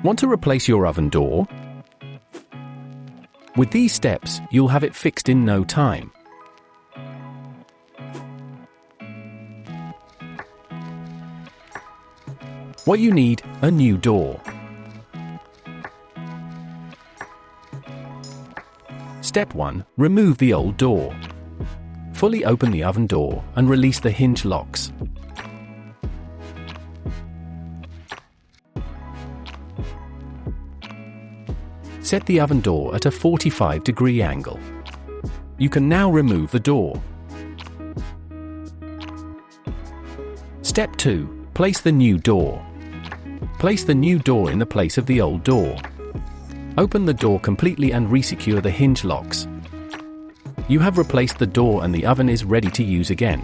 Want to replace your oven door? With these steps, you'll have it fixed in no time. What you need: a new door. Step 1. Remove the old door. Fully open the oven door and release the hinge locks. Set the oven door at a 45-degree angle. You can now remove the door. Step 2. Place the new door. Place the new door in the place of the old door. Open the door completely and resecure the hinge locks. You have replaced the door and the oven is ready to use again.